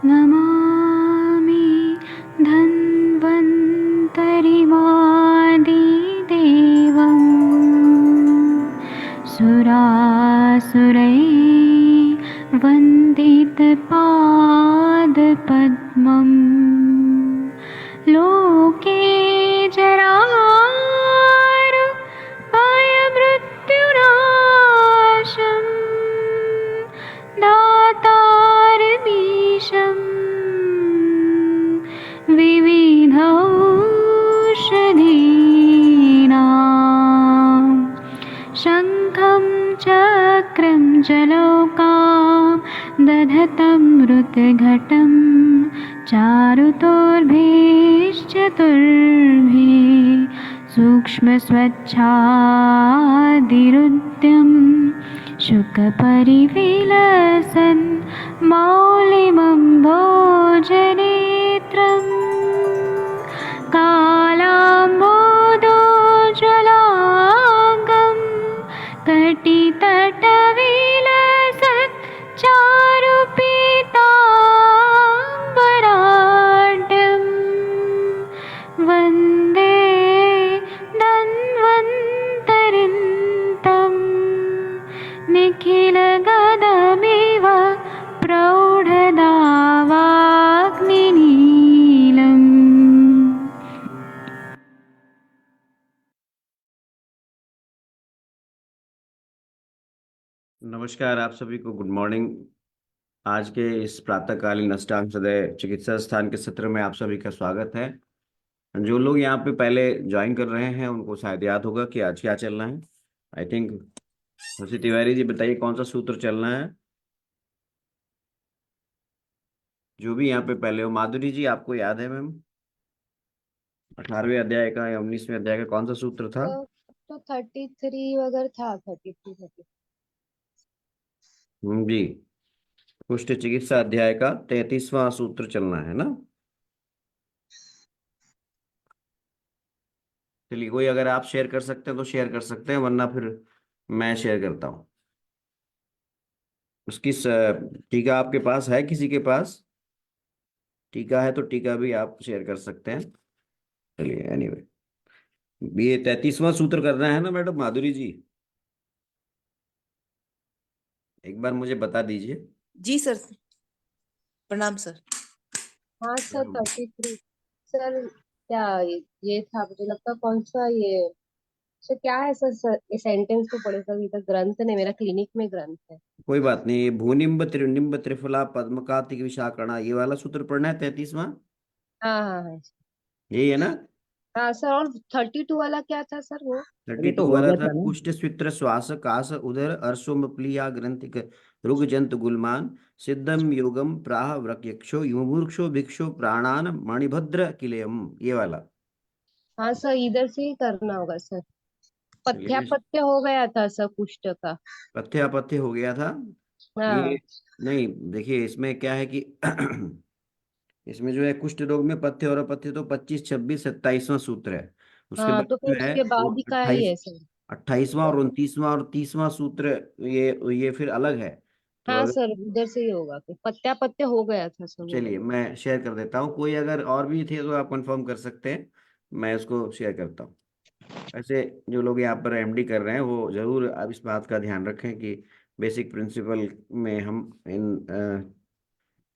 नमामि धन्वन्तरिमादिदेवम् सुरासुरैर्वन्दितपादपद्मम् लोके जरामृत्युनाशम् दातारमीशम् विविधौषधीनां शङ्खं चक्रं जलौकां दधतं मृतघटं चारुतोर्भिश्चतुर्भिः सूक्ष्मस्वच्छादिरुद्यं शुकपरिविलसन् मौलिमं भोजनेत्रम् कालाम्बोदोज्ज्वलाङ्गं कटितटविलसत् चारुपीताम्बराढ्यं वन्दे धन्वन्तरिन्तं निखिलगदमिव प्रौढदावाग्निनीलम्। नमस्कार, आप सभी को गुड मॉर्निंग। आज के इस प्रातःकालीन अष्टांग हृदय चिकित्सा स्थान के सत्र में आप सभी का स्वागत है। जो लोग यहाँ पे पहले ज्वाइन कर रहे हैं उनको शायद याद होगा कि आज क्या चलना है। आई थिंक शशि तिवारी जी बताइए कौन सा सूत्र चलना है। जो भी यहाँ पे पहले हो, माधुरी जी आपको याद है मैम 18वें अध्याय का या 19वें अध्याय का कौन सा सूत्र था? तो 33 वगैरह था, 33। जी, कुष्ठ चिकित्सा अध्याय का 33वां सूत्र चलना है ना। चलिए, कोई अगर आप शेयर कर सकते हैं तो शेयर कर सकते हैं, वरना फिर मैं शेयर करता हूँ। उसकी टीका आपके पास है? किसी के पास टीका है तो टीका भी आप शेयर कर सकते हैं। चलिए, एनीवे ये 33वां सूत्र करना है ना मैडम माधुरी जी? एक बार मुझे बता दीजिए। जी सर, प्रणाम सर। हाँ सर, 33 सर। क्या ये था, मुझे लगता कौन सा ये सर, क्या है सर, ये सेंटेंस तो पढ़े सर, इधर ग्रंथ नहीं, मेरा क्लिनिक में ग्रंथ है। कोई बात नहीं, भूनिम्ब त्रिनिम्ब त्रिफला पद्मकातिक विशाकणा, ये वाला सूत्र पढ़ना है 33वां। हाँ हाँ हाँ यही है ना? हाँ सर। और 32 वाला क्या था सर वो? 32 हो वाला गया था था ना। कुष्ठ स्वित्र श्वास कास उदर अर्शोम प्लिया ग्रंथिक रुग जंत गुलमान सिद्धम योगम प्राह वृक्यक्षो युमुक्षो भिक्षो प्राणान मणिभद्र किलेयम, ये वाला। हाँ सर, इधर से ही करना होगा सर। चलिए, पथ्यापथ्य हो गया था सर कुष्ठ का। पथ्य अपथ्य हो गया था ये। हाँ नहीं, देखिए इसमें क्या है कि इसमें जो है कुष्ठ रोग में पथ्य और अपथ्य तो 25 26 27वां सूत्र है। उसके हाँ, बाद तो फिर जो है उसके वो बाद ही का ही 28 है सर। 28वां और 29वां और 30वां सूत्र, ये फिर अलग है। तो हाँ अगर, सर, उधर से ही होगा, फिर पत्या हो गया था सर वो चलिए वाला। मैं शेयर कर देता हूँ। कोई अगर और भी थे तो आप कंफर्म कर सकते हैं, मैं उसको शेयर करता हूँ। ऐसे जो लोग यहाँ पर एमडी कर रहे हैं वो जरूर अब इस बात का ध्यान रखें कि बेसिक प्रिंसिपल में हम इन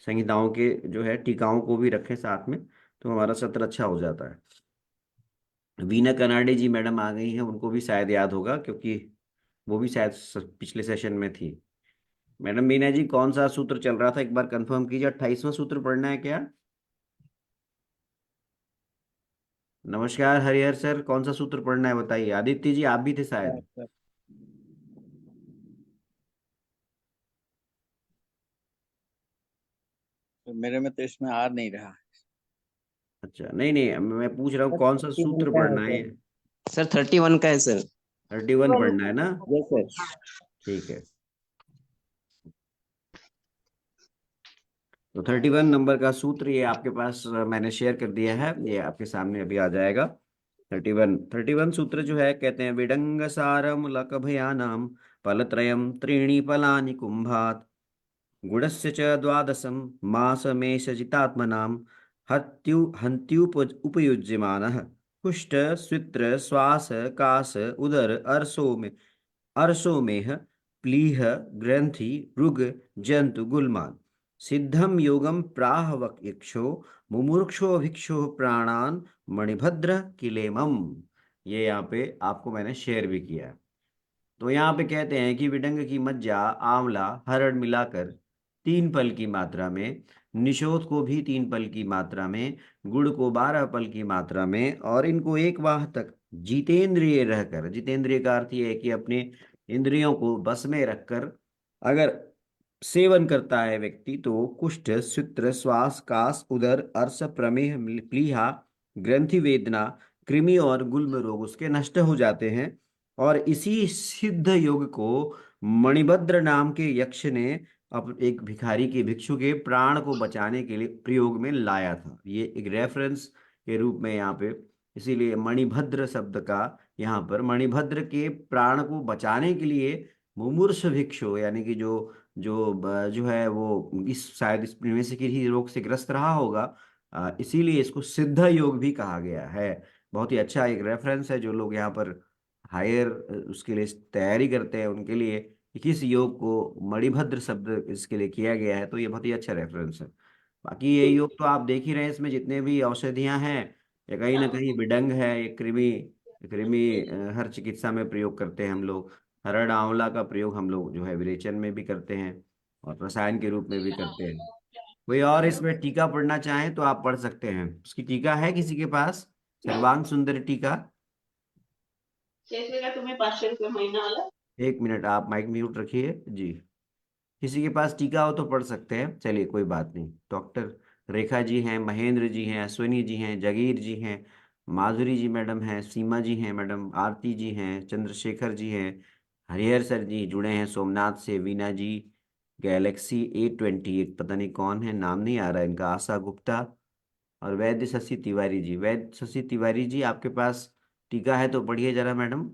संहिताओं के जो है टीकाओं को भी रखें साथ में, तो हमारा सत्र अच्छा हो जाता है। वीना कनाडे जी मैडम आ गई हैं, उनको भी शायद याद होगा क्योंकि वो भी शायद पिछले सेशन में थी। मैडम वीना जी, कौन सा सूत्र चल रहा था एक बार कंफर्म कीजिए। 28वां सूत्र पढ़ना है क्या? नमस्कार हरिहर सर, कौन सा सूत्र पढ़ना है बताइए। आदित्य जी आप भी थे शायद। मेरे में तो इसमें आ नहीं रहा। अच्छा, नहीं नहीं, मैं पूछ रहा हूँ कौन सा 31 सूत्र का है पढ़ना है। सर। सर 31 का है सर। 31 पढ़ना है ना? Yes sir. ठीक है, तो 31 नंबर का सूत्र ये आपके पास मैंने शेयर कर दिया है, ये आपके सामने अभी आ जाएगा। 31 सूत्र जो है, कहते हैं विडंग सारम लकभयानाम फलत्रयम त्रीणि फलानि कुंभात गुडस्य च द्वादशं मासमेशजितात्मनां उपयुज्यमानः कुष्ठ स्वित्र श्वास कास उदर अर्शोमेह प्लीह ग्रंथि रुग जंतु गुलमान सिद्धम योगम प्राह यक्षो मुमुक्षो भिक्षु प्राणान मणिभद्र किलेमम। ये यहाँ पे आपको मैंने शेयर भी किया है। तो यहाँ पे कहते हैं कि विडंग की मज्जा आंवला हरड़ मिलाकर 3 पल की मात्रा में, निशोथ को भी 3 पल की मात्रा में, गुड़ को 12 पल की मात्रा में, और इनको 1 माह तक जितेंद्रिय रहकर, जितेंद्रिय का अर्थ ये है कि अपने इंद्रियों को बस में रखकर अगर सेवन करता है व्यक्ति तो कुष्ठ सूत्र श्वास कास उदर अर्श प्रमेह प्लीहा ग्रंथि वेदना कृमि और गुल्म रोग उसके नष्ट हो जाते हैं। और इसी सिद्ध योग को मणिभद्र नाम के यक्ष ने एक भिखारी के भिक्षु के प्राण को बचाने के लिए प्रयोग में लाया था। ये एक रेफरेंस के रूप में यहाँ पे, इसीलिए मणिभद्र शब्द का यहाँ पर मणिभद्र के प्राण को बचाने के लिए मुमूर्ष भिक्षु यानी कि जो है वो इस शायद इस में से किसी रोग से ग्रस्त रहा होगा, इसीलिए इसको सिद्ध योग भी कहा गया है। बहुत ही अच्छा एक रेफरेंस है जो लोग यहाँ पर हायर उसके लिए तैयारी करते हैं उनके लिए कि किस योग को मणिभद्र शब्द इसके लिए किया गया है, तो ये बहुत ही अच्छा रेफरेंस है। बाकी ये योग तो आप देख ही रहे हैं, इसमें जितने भी औषधियां हैं ये कहीं ना कहीं विडंग है, ये कृमि कृमि हर चिकित्सा में प्रयोग करते हैं हम लोग। हरड़ आंवला का प्रयोग हम लोग जो है विरेचन में भी करते हैं और रसायन के रूप में भी करते हैं। कोई और इसमें टीका पढ़ना चाहे तो आप पढ़ सकते हैं। उसकी टीका है किसी के पास? सर्वांग सुंदर टीका। तुम्हें 500 रुपये महीना वाला। 1 मिनट आप माइक म्यूट रखिए जी। किसी के पास टीका हो तो पढ़ सकते हैं, चलिए कोई बात नहीं। डॉक्टर रेखा जी हैं, महेंद्र जी हैं, अश्विनी जी हैं, जगीर जी हैं, माधुरी जी मैडम हैं, सीमा जी हैं मैडम, आरती जी हैं, चंद्रशेखर जी हैं, हरिहर सर जी जुड़े हैं सोमनाथ से, वीना जी, गैलेक्सी A20 एक पता नहीं कौन है, नाम नहीं आ रहा है इनका, आशा गुप्ता, और वैद्य शशि तिवारी जी। वैद्य शशि तिवारी जी आपके पास टीका है तो पढ़िए जरा मैडम,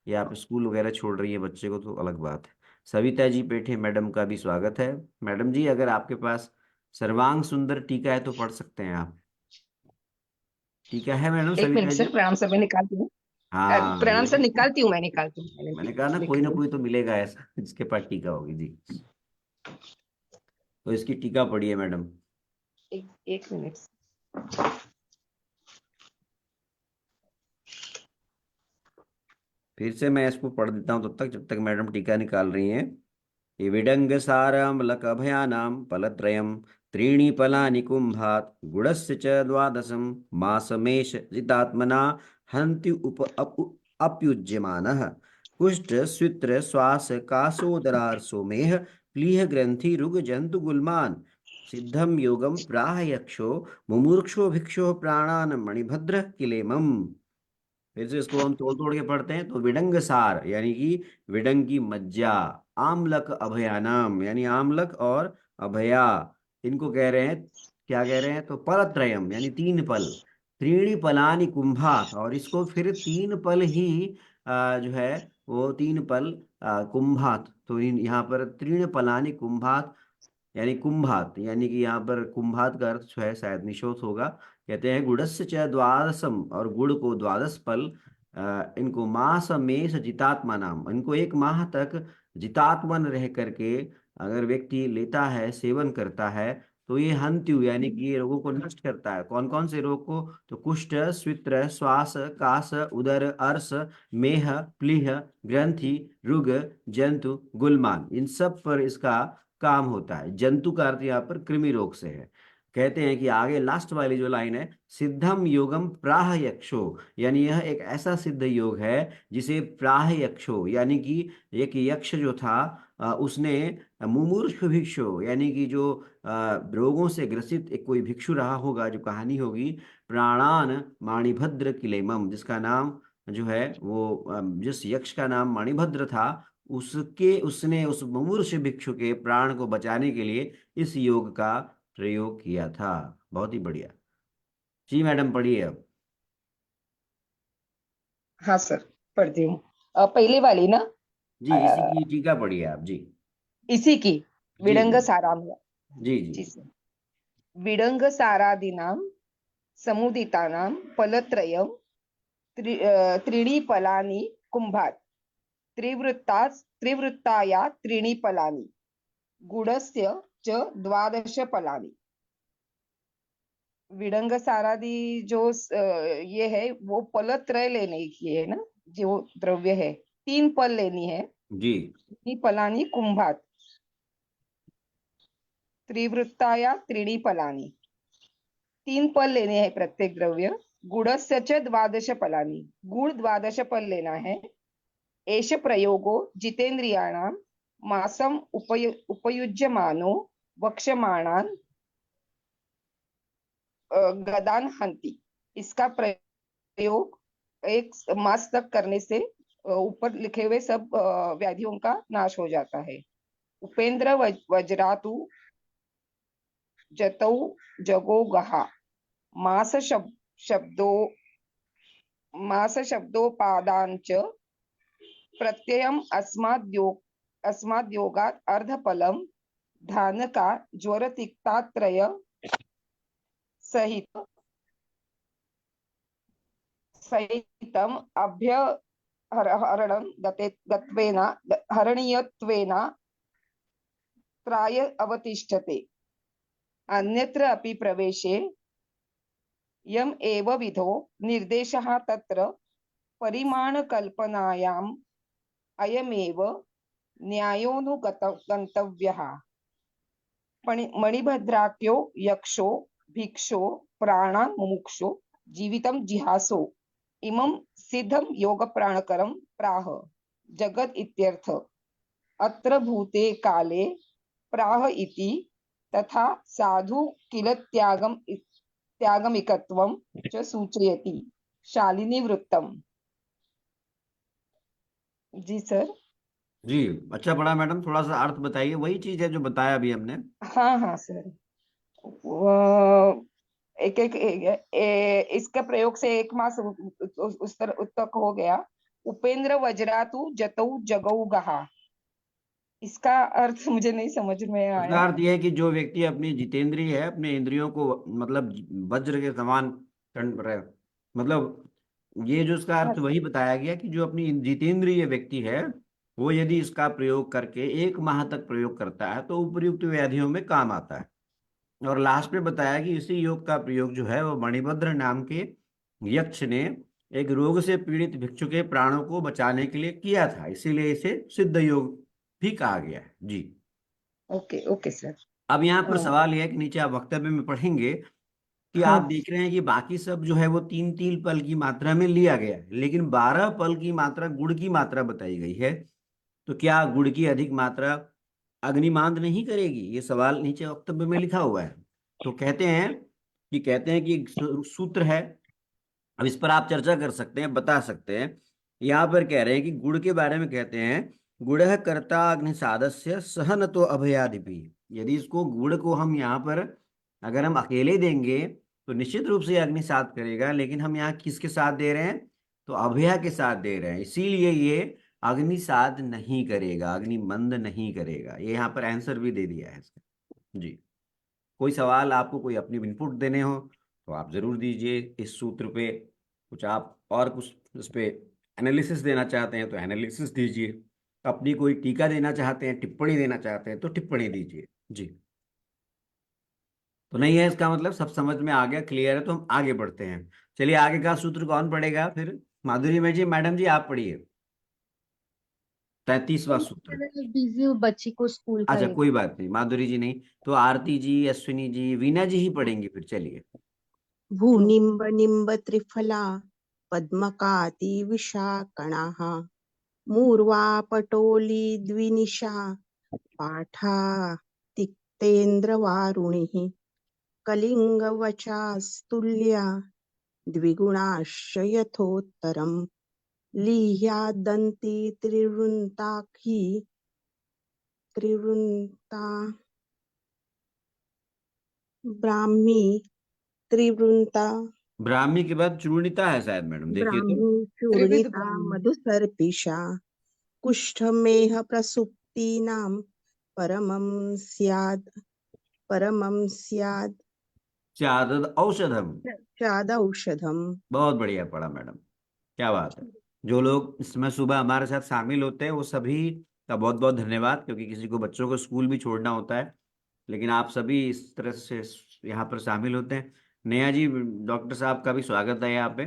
या आप स्कूल वगैरह छोड़ रही है बच्चे को तो अलग बात है। सविता जी पेठे मैडम का भी स्वागत है। मैडम जी अगर आपके पास सर्वांग सुंदर टीका है तो पढ़ सकते हैं आप। टीका है मैडम एक सविता मिनट जी? सर, प्रणाम सर, मैं निकालती हूँ। हाँ प्रणाम सर, ये निकालती हूँ, मैं मैंने कहा ना लिख कोई रही ना हूँ। कोई तो मिलेगा ऐसा जिसके पास टीका होगी जी। तो इसकी टीका पढ़िए मैडम। एक मिनट। फिर से मैं इसको पढ़ देता हूँ तब तक, जब तक मैडम टीका निकाल रही हैं। विडंग सारमलक अभयानाम फलत्रयम त्रीणि फलानि कुंभात गुडस्य च द्वादशम मासमेश जितात्मना हन्ति अप्युज्यमानः कुष्ठ स्वित्र श्वास कासोदरार्सोमेह प्लीह ग्रंथि रुग जंतु गुलमान सिद्धम योगम प्राह यक्षो मुमूर्क्षो भिक्षो प्राणान मणिभद्र किलेमम। फिर से इसको हम तोड़ तोड़ के पढ़ते हैं। तो विडंग सार यानी कि विडंग की मज्जा, आमलक अभयानाम यानी आमलक और अभया, इनको कह रहे हैं, क्या कह रहे हैं? तो पलत्रयम यानी 3 पल, त्रीणि फलानि कुंभात, और इसको फिर 3 पल ही जो है वो 3 पल कुंभात। तो यहाँ पर त्रीण फलानि कुंभात यानी कुंभात, यानी कि यहाँ पर कुंभात का अर्थ जो है शायद निशोथ होगा। कहते हैं गुड़स्य च द्वादशम, और गुड़ को 12 पल, इनको मास मेष जितात्मा नाम, इनको 1 माह तक जितात्मन रह करके अगर व्यक्ति लेता है, सेवन करता है, तो ये हंत्यु यानी कि ये रोगों को नष्ट करता है। कौन कौन से रोग को? तो कुष्ठ स्वित्र श्वास कास उदर अर्श मेह प्लीह ग्रंथि रुग जंतु गुलमान, इन सब पर इसका काम होता है। जंतु का अर्थ यहाँ पर कृमि रोग से है। कहते हैं कि आगे लास्ट वाली जो लाइन है, सिद्धम योगम प्राह यक्षो, यानी यह एक ऐसा सिद्ध योग है जिसे प्राह यक्षो यानी कि एक यक्ष जो था उसने मुमूर्ष भिक्षु यानी कि जो रोगों से ग्रसित एक कोई भिक्षु रहा होगा, जो कहानी होगी, प्राणान मणिभद्र किलेमम, जिसका नाम जो है वो जिस यक्ष का नाम मणिभद्र था, उसने उस मुमूर्ष भिक्षु के प्राण को बचाने के लिए इस योग का प्रयोग किया था। बहुत ही बढ़िया जी। मैडम पढ़िए अब। हाँ सर, पढ़ती हूँ। पहले वाली ना? जी इसी की टीका पढ़िए आप जी। इसी की। विडंग जी साराम जी जी जी सर विडंग सारादीनां समुदितानां फलत्रयं त्रीणि फलानि कुम्भात् त्रिवृत्ताया त्रीणि फलानि गुडस्य च 12 फलानि। विडंग सारादी ये है वो फलत्रय लेने की है ना, जो द्रव्य है 3 फल लेनी है। जी त्रीणि फलानि कुम्भात् त्रिवृत्ताया त्रीणि फलानि 3 फल लेने हैं प्रत्येक द्रव्य। गुडस्य च 12 फलानि गुड़ 12 फल लेना है। एष प्रयोगो जितेन्द्रियाणां मासम उपयुज्यमानो वक्ष्यमाणान् गदान हंति। इसका प्रयोग एक मास तक करने से ऊपर लिखे हुए सब व्याधियों का नाश हो जाता है। उपेंद्र वज्रातु जतौ जगो गहा मास शब्दोपादांच प्रत्ययम अस्माद्योगात् अर्धफलम धानका ज्वरतिक्तात्रय सहित सहितम अभ्यहरणं हरणीयत्वेन त्राय अवतिष्ठते। अन्यत्र अपि प्रवेशे यम एव विधो निर्देशः तत्र परिमाणकल्पनायाम् अयमेव न्यायोऽनुगन्तव्यः। मणिभद्राख्यो यक्षो भिक्षो प्राणान् मुमुक्षो जीवितं जिहासो इमं सिद्धं योगप्राणकरं प्राह जगद इत्यर्थ। अत्र भूते काले प्राह इति तथा साधु किल त्यागमिकत्वं च सूचयति। शालिनी वृत्तम। जी सर। जी अच्छा पढ़ा मैडम, थोड़ा सा अर्थ बताइए। वही चीज है जो बताया अभी हमने। हाँ हाँ सर। एक एक इसका प्रयोग से 1 मास उस तक हो गया। उपेंद्र वज्रातु जतौ जगौ गहा, इसका अर्थ मुझे नहीं समझ में उसका आया। अर्थ यह है कि जो व्यक्ति अपनी जितेंद्रिय है, अपने इंद्रियों को मतलब वज्र के समान मतलब ये जो इसका अर्थ वही बताया गया कि जो अपनी जितेंद्रिय व्यक्ति है वो यदि इसका प्रयोग करके 1 माह तक प्रयोग करता है तो उपयुक्त व्याधियों में काम आता है। और लास्ट में बताया कि इसी योग का प्रयोग जो है वो मणिभद्र नाम के यक्ष ने एक रोग से पीड़ित भिक्षु के प्राणों को बचाने के लिए किया था, इसीलिए इसे सिद्ध योग भी कहा गया है। जी ओके ओके सर। अब यहाँ पर हाँ सवाल यह है कि नीचे आप वक्तव्य में पढ़ेंगे कि हाँ आप देख रहे हैं कि बाकी सब जो है वो 3-3 पल की मात्रा में लिया गया है, लेकिन 12 पल की मात्रा गुड़ की मात्रा बताई गई है। तो क्या गुड़ की अधिक मात्रा अग्निमांद नहीं करेगी? ये सवाल नीचे वक्तव्य में लिखा हुआ है। तो कहते हैं कि एक सूत्र है, अब इस पर आप चर्चा कर सकते हैं, बता सकते हैं। यहाँ पर कह रहे हैं कि गुड़ के बारे में कहते हैं गुड़ कर्ता अग्नि साधस्य सहन तो अभयाधिपी। यदि इसको गुड़ को हम यहाँ पर अगर हम अकेले देंगे तो निश्चित रूप से अग्नि साध करेगा, लेकिन हम यहाँ किसके साथ दे रहे हैं? तो अभया के साथ दे रहे हैं, इसीलिए ये अग्नि साध नहीं करेगा, अग्नि मंद नहीं करेगा। ये यहाँ पर आंसर भी दे दिया है इसका। जी कोई सवाल आपको कोई अपनी इनपुट देने हो तो आप जरूर दीजिए इस सूत्र पे। कुछ आप और कुछ इस पे एनालिसिस देना चाहते हैं तो एनालिसिस दीजिए, अपनी कोई टीका देना चाहते हैं, टिप्पणी देना चाहते हैं तो टिप्पणी दीजिए। जी तो नहीं है इसका मतलब सब समझ में आ गया, क्लियर है, तो हम आगे बढ़ते हैं। चलिए आगे का सूत्र कौन पढ़ेगा फिर? माधुरी में जी, मैडम जी आप पढ़िए 33वां सूत्र। बिजी हूँ, बच्ची को स्कूल का अच्छा एक। कोई बात नहीं, माधुरी जी नहीं तो आरती जी, अश्विनी जी, वीना जी ही पढ़ेंगे फिर। चलिए भूनिम्ब निम्ब त्रिफला पद्मकाति विशाकणाः मूर्वा पटोली द्विनिशा पाठा तिक्तेन्द्रवारुणिः कलिङ्गवचास्तुल्या द्विगुणाश्च यथोत्तरम् लीह्यादन्ति त्रिवृन्ता ब्राह्मी त्रिवृन्ता ब्राह्मी के बाद चूर्णिता है शायद मैडम, देखिए तो। ब्राह्मी त्रिविध चूर्णिता ब्राह्मण। मधुसर्पिषा कुष्ठमेह प्रसुप्तीनां परमं स्याद् परमं स्याद् स्यादद औषधम। स्यादौषधम्। बहुत बढ़िया पढ़ा मैडम, क्या बात है। जो लोग इसमें सुबह हमारे साथ शामिल होते हैं वो सभी का बहुत बहुत धन्यवाद, क्योंकि किसी को बच्चों को स्कूल भी छोड़ना होता है, लेकिन आप सभी इस तरह से यहाँ पर शामिल होते हैं। नेहा जी, डॉक्टर साहब का भी स्वागत है यहाँ पे।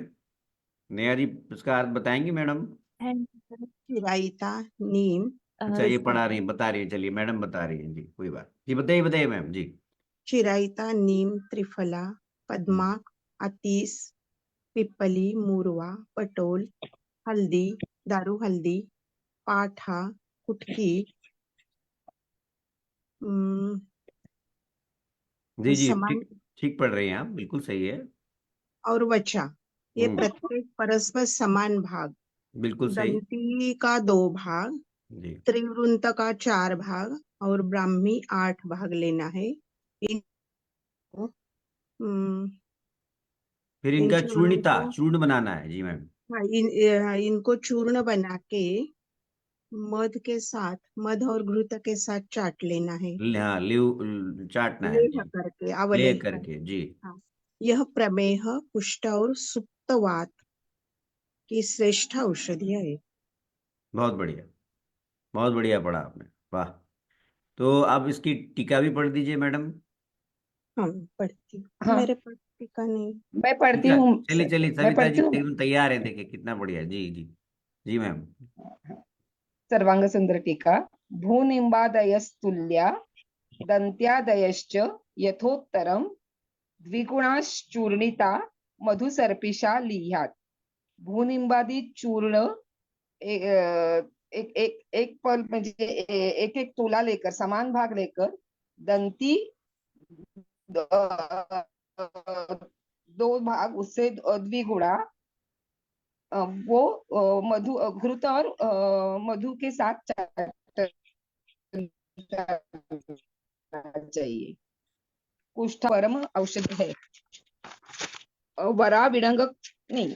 नेहा जी इसका अर्थ बताएंगी मैडम? चिरायता नीम अच्छा, ये पढ़ा रही बता रही है, चलिए मैडम बता रही हैं जी, कोई बात जी, बताइए बताइए मैम जी। चिरायता नीम त्रिफला पद्माक आतीस पिपली मूरवा पटोल हल्दी दारू हल्दी पाठा कुटकी अम, जी जी, समान ठीक ठीक पढ़ रही हैं आप, बिल्कुल सही है। और वचा ये हम्म, प्रत्येक परस्पर समान भाग। बिल्कुल सही। दंती का 2 भाग, जी, त्रिवृंत का 4 भाग और ब्राह्मी 8 भाग लेना है। इनको अम, फिर इन इनका चूर्णों को चूर्ण बनाना है जी मैम। हाँ, इनको चूर्ण बना के मध और घृत के साथ चाट लेना है। हाँ, चाटना है लेह जी, करके ले अवलेह कर। करके जी। हाँ, यह प्रमेह कुष्ठ और सुप्तवात की श्रेष्ठ औषधि है। बहुत बढ़िया, बहुत बढ़िया पढ़ा आपने, वाह। तो अब इसकी टीका भी पढ़ दीजिए मैडम। हाँ पढ़ती हूँ, हाँ, मेरे पास टीका नहीं। मैं पढ़ती टीका, हूँ चलिए सर। चलिए, मैं सविता जी पढ़ती हूँ। एकदम तैयार है, देखिए कितना बढ़िया, जी जी जी मैम। सर्वांग सुंदर टीका। भूनिंबादयस्तुल्या दंत्यादयश्च यथोत्तरम द्विगुणाश्चूर्णिता मधुसर्पिषा लीयात्। भूनिंबादी चूर्ण एक एक एक पल म्हणजे एक एक तोला लेकर, समान भाग लेकर, दंती दो भाग उससे द्विगुणा, वो घृत और मधु के साथ चाटना चाहिए। कुष्ठ परम औषध है। वरा विडंग नहीं,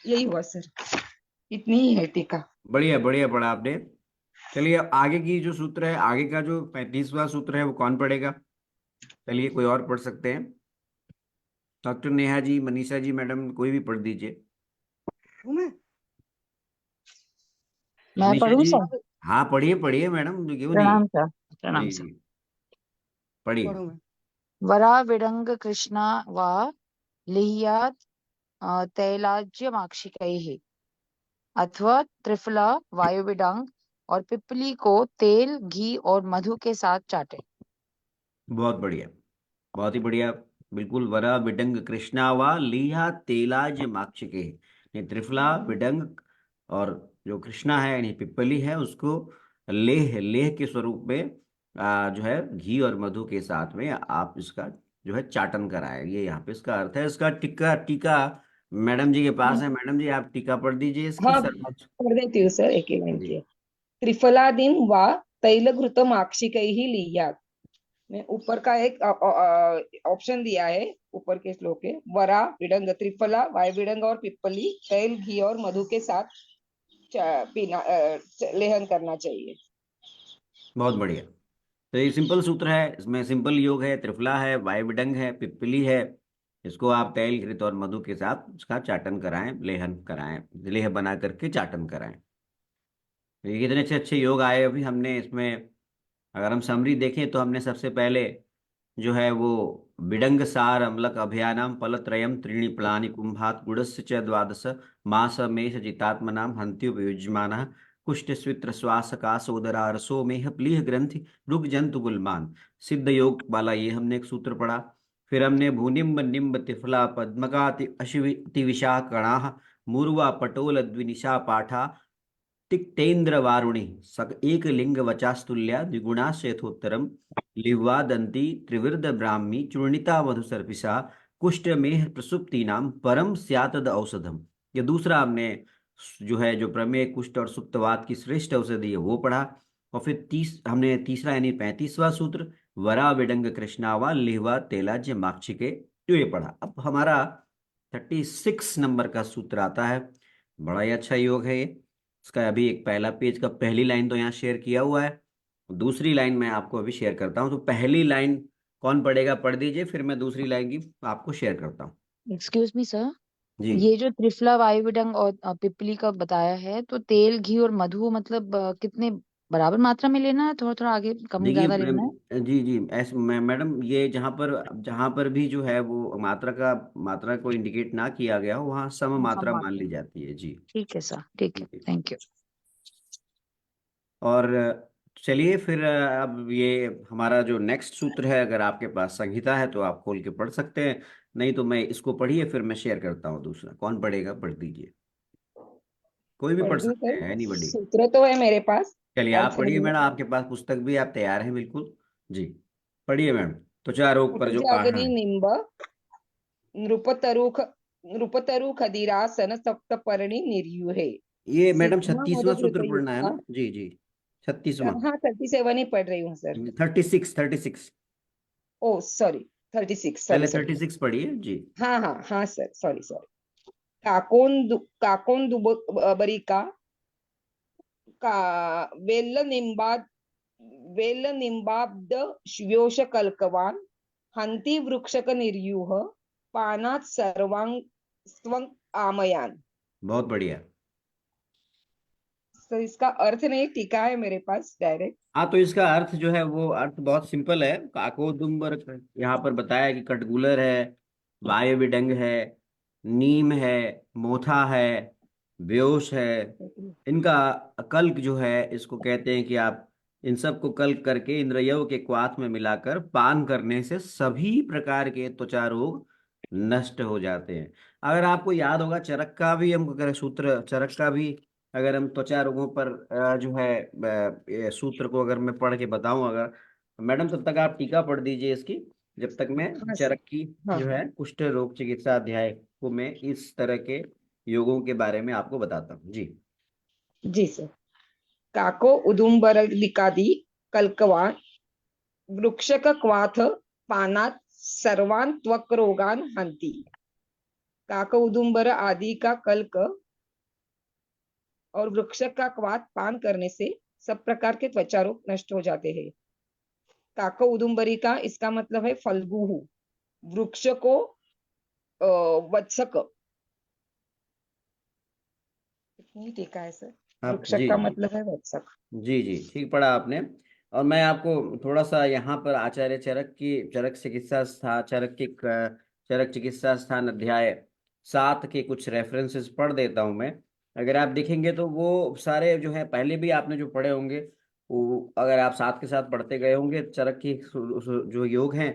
यही हुआ सर, इतनी ही है टीका। बढ़िया बढ़िया पढ़ा आपने। चलिए अब आगे की जो सूत्र है, आगे का जो 35वां सूत्र है वो कौन पढ़ेगा? चलिए कोई और पढ़ सकते हैं, डॉक्टर नेहा जी, मनीषा जी, मैडम कोई भी पढ़ दीजिए। मैं मनीषा पढ़ूं जी, सर? हाँ पढ़िए पढ़िए मैडम, क्यों नहीं। प्रणाम सर। प्रणाम जी सर। जी, पढ़िए। वरा विडंग कृष्णा वा लिह्यात् तैलाज्यमाक्षिकैः अथवा त्रिफला वायुविडंग और पिपली को तेल घी और मधु के साथ चाटे। बहुत बढ़िया, बहुत ही बढ़िया, बिल्कुल। वरा विडंग कृष्णा वा लिहा तेलाज माक्षिके, ये त्रिफला विडंग और जो कृष्णा है यानी पिप्पली है, उसको लेह लेह के स्वरूप में जो है घी और मधु के साथ में आप इसका जो है चाटन कराएं, ये यहाँ पे इसका अर्थ है। इसका टीका टीका मैडम जी के पास है, मैडम जी आप टीका पढ़ दीजिए इसकी हाँ, सर्वोच्च। पढ़ देती हूँ सर, एक मिनट जी की। त्रिफलादीन वा तैलघृतमाक्षिकैः लीयात्। मैं ऊपर का एक ऑप्शन दिया है, ऊपर के श्लोक है। वरा विडंग त्रिफला वायु विडंग और पिप्पली तेल घी और मधु के साथ पीना, लेहन करना चाहिए। बहुत बढ़िया। तो ये सिंपल सूत्र है, इसमें सिंपल योग है, त्रिफला है, वायुविडंग है, पिप्पली है, इसको आप तेल घृत और मधु के साथ इसका चाटन कराएं, लेहन कराएं, लेह बना करके चाटन कराएं। ये कितने अच्छे अच्छे योग आए अभी हमने इसमें। अगर हम समरी देखें तो हमने सबसे पहले जो है वो बिडंग सार अम्लक अभ्यानाम फलत्रयम त्रीणि प्लानि कुंभात गुडस्य च द्वादश मास मेष जितात्मनाम हंत्युपयुज्यमानः कुष्ठ स्वित्र श्वास कासोदरा रसो मेह प्लीह ग्रंथि रुग जंतु गुलमान। सिद्ध योग वाला ये हमने एक सूत्र पढ़ा। फिर हमने भूनिम्ब निम्ब तिफला पद्मकाति अश्विति विशा कणाः मूर्वा पटोल द्विनिशा पाठा तिक्तेन्द्र वारुणी सक एक लिंग वचास्तुल्या द्विगुणा शेथोत्तरम लिह्वा दंती त्रिवृद ब्राह्मी चूर्णिता मधुसर्पिषा कुष्ठ में प्रसुप्ति नाम परम स्यातद औषधम। ये दूसरा हमने जो है जो प्रमेय कुष्ठ और सुप्तवात की श्रेष्ठ औषधि है वो पढ़ा। और फिर हमने तीसरा यानी 35वां सूत्र वरा विडंग कृष्णावा लिह्वा तेलाज माक्षिके, जो ये पढ़ा। अब हमारा 36 नंबर का सूत्र आता है, बड़ा ही अच्छा योग है ये। इसका अभी एक पहला पेज का पहली लाइन तो यहाँ शेयर किया हुआ है, दूसरी लाइन मैं आपको अभी शेयर करता हूँ। तो पहली लाइन कौन पढ़ेगा, पढ़ दीजिए, फिर मैं दूसरी लाइन की आपको शेयर करता हूँ। एक्सक्यूज मी सर, जी ये जो त्रिफला वायुविडंग और पिपली का बताया है, तो तेल घी और मधु मतलब कितने बराबर मात्रा में लेना है, थोड़ा थोड़ा आगे कम देखिए ज्यादा लेना है? जी जी, ऐसे मैडम, ये जहाँ पर भी जो है वो मात्रा को इंडिकेट ना किया गया हो, वहाँ सम कम मात्रा मान मात्रा ली में। जाती है जी। ठीक है सर, ठीक है, जी। Thank you. और चलिए फिर अब ये हमारा जो नेक्स्ट सूत्र है, अगर आपके पास संहिता है तो आप खोल के पढ़ सकते हैं, नहीं तो मैं इसको पढ़िए, फिर मैं शेयर करता हूँ दूसरा। कौन पढ़ेगा, पढ़ दीजिए, कोई भी पढ़ पढ़ दूं सकते सर? हैं, एनीबडी। सूत्र तो है मेरे पास, चलिए आप अर्थ पढ़िए नहीं है। मैडम, आपके पास पुस्तक भी, आप तैयार हैं बिल्कुल। जी पढ़िए मैडम। त्वचा रोग पर जो कारण कुटजागरी है, निंब नृपतरुख नृपतरुखदिरासन सप्तपर्णी निर्यूहे ये मैडम सिग्मा 36वां सूत्र पढ़ना है मधुभृतयुक्ता। ना? जी जी, 36वां। हाँ 37 ही पढ़ रही हूँ सर। 36। ओ सॉरी, 36, सॉरी पहले सॉरी। 36 पढ़िए जी। हाँ हाँ हाँ सर, सॉरी सॉरी। काकोन दुबरिका का वेल निंबाब्द श्योष कल्कवान हंती वृक्षक निर्यूह पानात सर्वांग स्वंग आमयान। बहुत बढ़िया। सर इसका अर्थ नहीं, टीका है मेरे पास डायरेक्ट। हाँ, तो इसका अर्थ जो है वो अर्थ बहुत सिंपल है। काकोदुम्बर यहाँ पर बताया कि कटगुलर है, वायु विडंग है, नीम है, मोथा है, व्योश है, इनका कल्क जो है, इसको कहते हैं कि आप इन सब को कल्क करके इंद्रियों के क्वाथ में मिलाकर पान करने से सभी प्रकार के त्वचा रोग नष्ट हो जाते हैं। अगर आपको याद होगा, चरक का भी हम अगर सूत्र, चरक का भी अगर हम त्वचा रोगों पर जो है ये सूत्र को अगर मैं पढ़ के बताऊं, अगर मैडम, तब तक आप टीका पढ़ दीजिए इसकी, जब तक मैं हाँ सर। चरक की हाँ जो है कुष्ठ रोग चिकित्सा अध्याय को मैं इस तरह के योगों के बारे में आपको बताता हूँ जी। जी सर। काको उदुम्बरलिकादि कल्कवान वृक्षक क्वाथ पानात सर्वान त्वक रोगान हंती। काक उदुम्बर आदि का कल्क और वृक्षक का क्वाथ पान करने से सब प्रकार के त्वचा रोग नष्ट हो जाते हैं। काक उदुम्बरी का इसका मतलब है फल्गुहु, वृक्ष को वत्सक। नहीं टीका है सर, आप वृक्षक जी का जी मतलब है वत्सक। जी जी, ठीक पढ़ा आपने। और मैं आपको थोड़ा सा यहाँ पर आचार्य चरक चिकित्सा स्थान, चरक चिकित्सा स्थान अध्याय 7 के कुछ रेफरेंसेस पढ़ देता हूँ मैं। अगर आप देखेंगे तो वो सारे जो है पहले भी आपने जो पढ़े होंगे, वो अगर आप साथ के साथ पढ़ते गए होंगे चरक की जो योग हैं,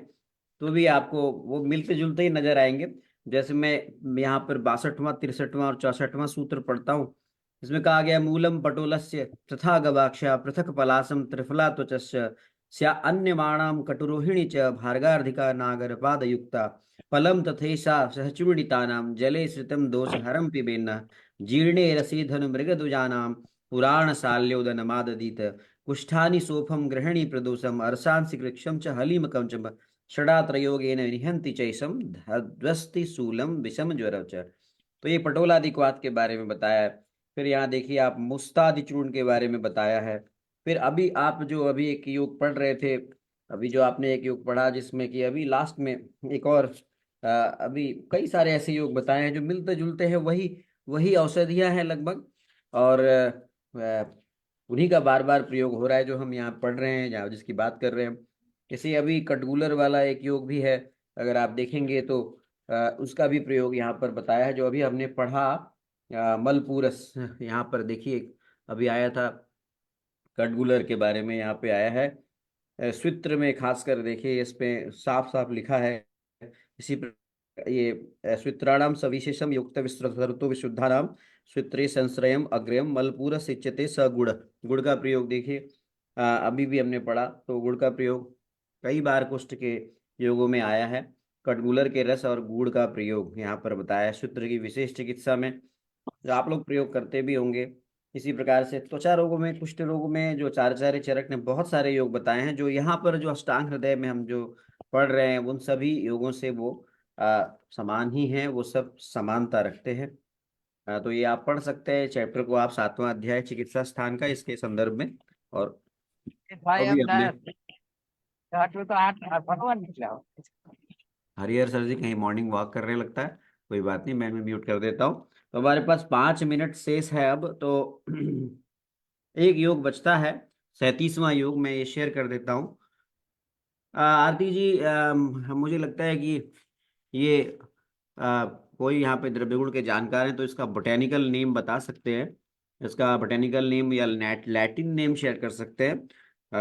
तो भी आपको वो मिलते जुलते ही नजर आएंगे। जैसे मैं यहाँ पर 62वां, 63वां और 64वां सूत्र पढ़ता हूँ। इसमें कहा गया, मूलम पटोलस्य तथा गवाक्षा पृथक पलासम त्रिफला त्वचस्य स्या अन्यमाणाम कटुरोहिणी च भार्गार्धिका नागरपादयुक्ता फलम तथैषा सहचूर्णितानां जले श्रितम दोषहरम पिबेन्न जीर्णे रसीधनु मृगदुजानां पुराण शाल्योदनमाददीत कुष्ठानि सोफम गृहिणी प्रदोषम अरसांसि कृक्षम च हलीमकं च षडात्रयोगेन निहन्ति चैषम ध्वस्ति शूलम विषम ज्वर च। तो ये पटोलादिक्वाथ के बारे में बताया है। फिर यहाँ देखिए, आप मुस्तादि चूर्ण के बारे में बताया है। फिर अभी आप जो अभी एक योग पढ़ रहे थे, अभी जो आपने एक योग पढ़ा जिसमें कि अभी लास्ट में एक और अभी कई सारे ऐसे योग बताए हैं जो मिलते जुलते हैं, वही वही औषधियां हैं लगभग। और उन्हीं का बार बार प्रयोग हो रहा है जो हम यहाँ पढ़ रहे हैं, जहाँ जिसकी बात कर रहे हैं। जैसे अभी कटगुलर वाला एक योग भी है, अगर आप देखेंगे तो उसका भी प्रयोग यहाँ पर बताया है, जो अभी हमने पढ़ा मलपूरस। यहाँ पर देखिए, अभी आया था कटगुलर के बारे में, यहाँ पे आया है सूत्र में, खासकर देखिए इस पे साफ साफ लिखा है। इसी ये सूत्राणाम सविशेषम युक्त विस्तृतो विशुद्धानाम सूत्रे संश्रयम अग्रयम मलपूर सिच्यते स गुड़। गुड़ का प्रयोग देखिए अभी भी हमने पढ़ा, तो गुड़ का प्रयोग कई बार कुष्ठ के योगों में आया है। कटगुलर के रस और गुड़ का प्रयोग यहाँ पर बताया है सूत्र की विशेष चिकित्सा में, जो आप लोग प्रयोग करते भी होंगे। इसी प्रकार से त्वचा रोगों में, कुष्ठ रोगों में जो आचार्य चरक ने बहुत सारे योग बताए हैं, जो यहाँ पर जो अष्टांग हृदय में हम जो पढ़ रहे हैं, उन सभी योगों से वो समान ही हैं, वो सब समानता रखते हैं। तो ये आप पढ़ सकते हैं चैप्टर को, आप 7वां अध्याय चिकित्सा स्थान का, इसके संदर्भ में। और अभी हमने हरिहर सर जी कहीं मॉर्निंग वॉक कर रहे लगता है, कोई बात नहीं, मैं म्यूट कर देता हूँ। तो हमारे पास 5 मिनट शेष है अब, तो एक योग बचता है, 37वां योग, मैं ये शेयर कर देता हूँ। आरती जी, मुझे लगता है कि ये कोई यहाँ पे द्रव्यगुण के जानकार हैं तो इसका बोटेनिकल नेम बता सकते हैं, इसका बोटेनिकल नेम या लैटिन नेम शेयर कर सकते हैं।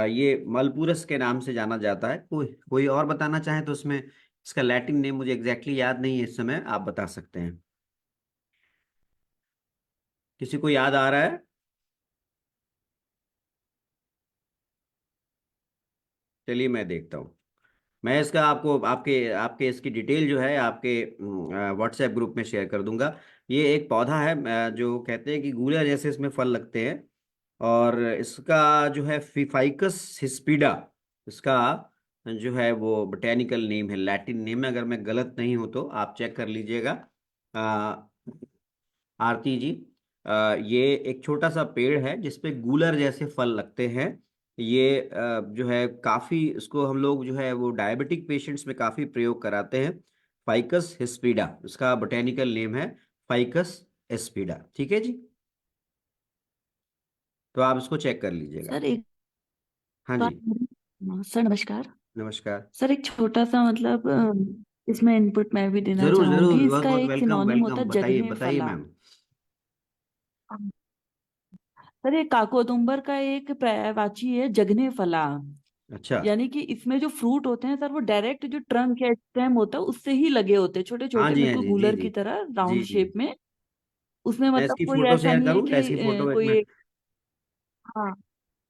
ये मलपुरस के नाम से जाना जाता है। कोई कोई और बताना चाहे तो उसमें इसका लैटिन नेम मुझे एग्जैक्टली याद नहीं है इस समय, आप बता सकते हैं। किसी को याद आ रहा है? चलिए मैं देखता हूँ। मैं इसका आपको आपके आपके इसकी डिटेल जो है आपके व्हाट्सएप ग्रुप में शेयर कर दूंगा। ये एक पौधा है, जो कहते हैं कि गूलर जैसे इसमें फल लगते हैं, और इसका जो है फिफाइकस हिस्पीडा, इसका जो है वो बोटेनिकल नेम है, लैटिन नेम है, अगर मैं गलत नहीं हूं तो आप चेक कर लीजिएगा। आरती जी, ये एक छोटा सा पेड़ है जिसपे गूलर जैसे फल लगते हैं। ये जो है काफी, इसको हम लोग जो है वो डायबिटिक पेशेंट्स में काफी प्रयोग कराते हैं। फाइकस हिस्पीडा इसका बोटेनिकल नेम है, फाइकस एस्पीडा। ठीक है जी, तो आप इसको चेक कर लीजिएगा। सर एक हाँ बात, जी, सर नमस्कार। नमस्कार। सर एक छोटा सा मतलब इसमें इनपुट मैं भी देना जरूर जरूर, चाहूंगी। बहुत इसका बहुत एक वेलकम सिनोनिम होता वेलकम, है बताइए जगने बताइए फला। मैम। सर ये काकोदुम्बर का एक पर्यायवाची है, जगने फला। अच्छा, यानी कि इसमें जो फ्रूट होते हैं सर, वो डायरेक्ट जो ट्रंक या स्टेम होता है उससे ही लगे होते हैं, छोटे हाँ छोटे, जी, हाँ बिल्कुल जी, जी गूलर जी की तरह जी राउंड जी। शेप में। उसमें मैं मतलब इसकी कोई फोटो ऐसा शेयर नहीं है करूँ, कि इसकी फोटो एक कोई मिनट। एक, हाँ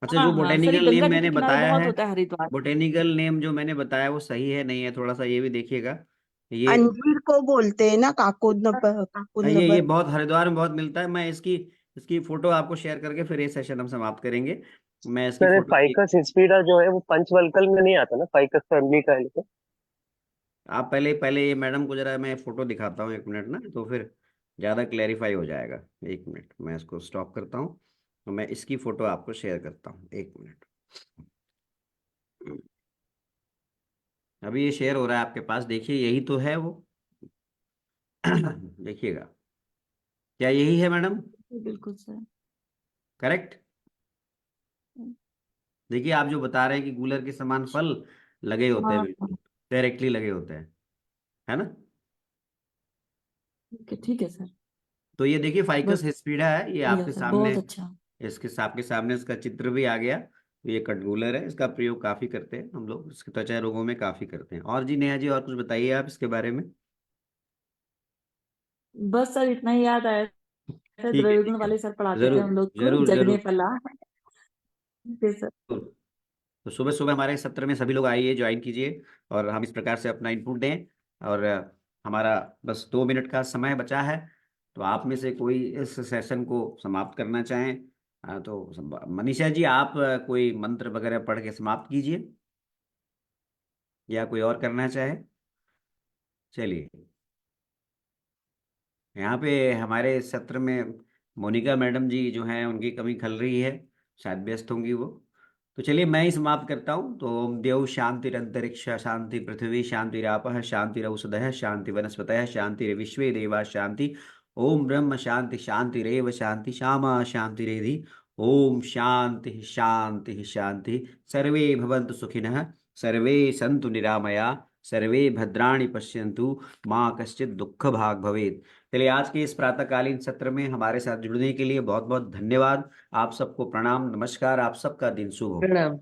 अच्छा, हाँ जो हाँ सर, ये बोटेनिकल नेम गंगा जी के मैंने किनारे बताया बहुत है, होता है, हरिद्वार। बोटेनिकल नेम जो मैंने बताया वो सही है नहीं है, थोड़ा सा ये भी देखिएगा। ये अंजीर को बोलते हैं ना, ये काकुंदबर। बहुत हरिद्वार में बहुत मिलता है। मैं इसकी इसकी फोटो आपको शेयर करके फिर ये सेशन हम समाप्त करेंगे। मैं इसकी सर फोटो फाइकस हिस्पीडा जो है वो पंचवल्कल में नहीं आता ना, फाइकस फैमिली का है लेकिन। आप पहले पहले ये मैडम को जरा मैं फोटो दिखाता हूँ, एक मिनट ना, तो फिर ज़्यादा क्लैरिफाई हो जाएगा। एक मिनट, मैं इसको स्टॉप करता हूँ, तो मैं इसकी फोटो आपको शेयर करता हूँ, एक मिनट। अभी ये शेयर हो रहा है आपके पास, देखिए यही तो है वो। देखिएगा, क्या यही है मैडम? बिल्कुल सर। करेक्ट। देखिए आप जो बता रहे हैं कि गूलर के समान फल लगे होते हैं, हाँ बिल्कुल डायरेक्टली लगे होते हैं, है ना? ठीक है सर। तो ये देखिए फाइकस बहुत हिस्पीडा है, ये बढ़िया आपके सर, सामने, बहुत अच्छा। आपके सामने इसका चित्र भी आ गया। तो ये कटगुलर है, इसका प्रयोग काफी करते हैं हम लोग, इसके त्वचा रोगों में काफी करते हैं। और जी नेहा जी, और कुछ बताइए आप इसके बारे में। बस सर इतना ही याद आया था, ठीक है, द्रविड़ ठीक है, वाले सर पढ़ाते थे जरूर हम लोग को, जरूर जगने जरूर फला। ठीक है सर। जरूर। तो सुबह सुबह हमारे सत्र में सभी लोग आइए, ज्वाइन कीजिए, और हम इस प्रकार से अपना इनपुट दें। और हमारा बस 2 मिनट का समय बचा है, तो आप में से कोई इस सेशन को समाप्त करना चाहें, तो मनीषा जी आप कोई मंत्र वगैरह पढ़ के समाप्त कीजिए, या कोई और करना चाहे। चलिए, यहाँ पे हमारे सत्र में मोनिका मैडम जी जो हैं उनकी कमी खल रही है, शायद व्यस्त होंगी वो। तो चलिए मैं ही समाप्त करता हूँ। तो ओम द्यौ शांतिरंतरिक्ष शांति पृथ्वी शांतिरापः शांतिरौषधयः शांति वनस्पतयः शांतिर्विश्वे देवा शांति। ओम ब्रह्म शांति शांतिरेव शांति श्यामा शांतिरेधि। ओम शांति शांति शांति। सर्वे भवन्तु सुखिनः, सर्वे सन्तु निरामया, सर्वे भद्राणि पश्यन्तु, माँ कश्चित् दुःख भाग भवेत्। चलिए, आज के इस प्रातःकालीन सत्र में हमारे साथ जुड़ने के लिए बहुत बहुत धन्यवाद। आप सबको प्रणाम, नमस्कार, आप सबका दिन शुभ हो। प्रणाम।